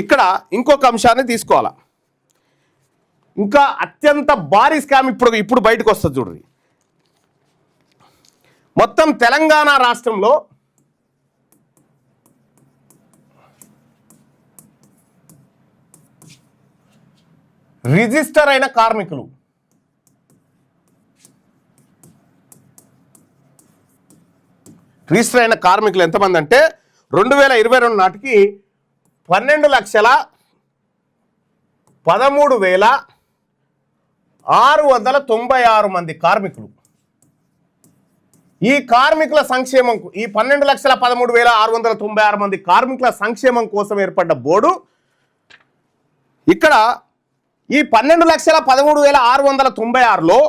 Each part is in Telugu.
ఇక్కడ ఇంకొక అంశాన్ని తీసుకోవాలా. ఇంకా అత్యంత భారీ స్కామ్ ఇప్పుడు బయటకు వస్తుంది చూడండి. మొత్తం తెలంగాణ రాష్ట్రంలో రిజిస్టర్ అయిన కార్మికులు ఎంతమంది అంటే 2022 నాటికి 12,13,696 మంది కార్మికులు. ఈ కార్మికుల సంక్షేమం, ఈ 12,13,696 మంది కార్మికుల సంక్షేమం కోసం ఏర్పడ్డ బోర్డు ఇక్కడ ఈ 12,13,696లో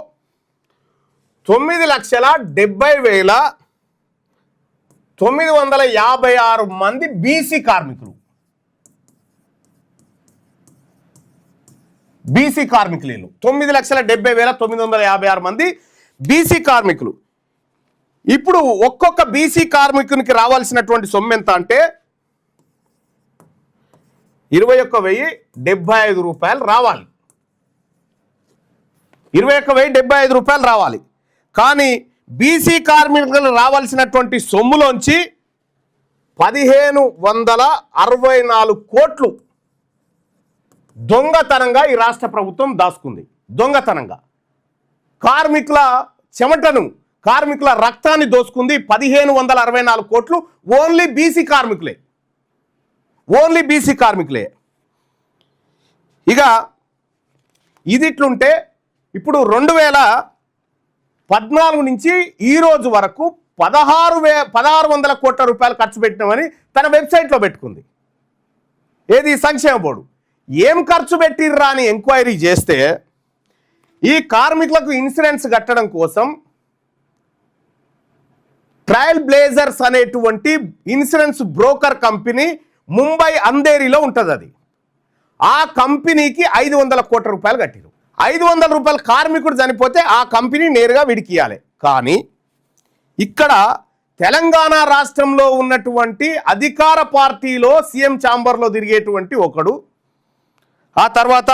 9,70,956 మంది బీసీ కార్మికులు. బీసీ కార్మికులు 9,70,956 మంది బీసీ కార్మికులు. ఇప్పుడు ఒక్కొక్క బీసీ కార్మికునికి రావాల్సినటువంటి సొమ్ము ఎంత అంటే 21,075 రూపాయలు రావాలి. 21,075 రూపాయలు రావాలి. కానీ బీసీ కార్మికులు రావాల్సినటువంటి సొమ్ములోంచి 1,564 కోట్లు దొంగతనంగా ఈ రాష్ట్ర ప్రభుత్వం దాచుకుంది. దొంగతనంగా కార్మికుల చెమటను, కార్మికుల రక్తాన్ని దోసుకుంది. 1,564 కోట్లు ఓన్లీ బీసీ కార్మికులే. ఇక ఇది ఇట్లుంటే ఇప్పుడు 2014 నుంచి ఈ రోజు వరకు 1,600 కోట్ల రూపాయలు ఖర్చు పెట్టినామని తన వెబ్సైట్లో పెట్టుకుంది. ఏది సంక్షేమ బోర్డు. ఏం ఖర్చు పెట్టిర్రా అని ఎంక్వైరీ చేస్తే ఈ కార్మికులకు ఇన్సూరెన్స్ కట్టడం కోసం ట్రయల్ బ్లేజర్స్ అనేటువంటి ఇన్సూరెన్స్ బ్రోకర్ కంపెనీ ముంబై అంధేరిలో ఉంటుంది. అది ఆ కంపెనీకి 500 కోట్ల రూపాయలు కట్టిరు. 500 రూపాయలు కార్మికుడు చనిపోతే ఆ కంపెనీ నేరుగా విడికియాలి. కానీ ఇక్కడ తెలంగాణ రాష్ట్రంలో ఉన్నటువంటి అధికార పార్టీలో సీఎం ఛాంబర్లో తిరిగేటువంటి ఒకడు, ఆ తర్వాత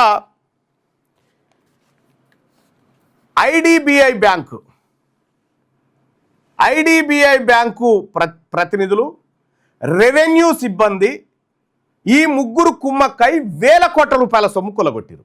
ఐడిబిఐ బ్యాంకు ప్రతినిధులు, రెవెన్యూ సిబ్బంది, ఈ ముగ్గురు కుమ్మక్కై 1,000 కోట్ల రూపాయల సొమ్ము కొల్లగొట్టిరు.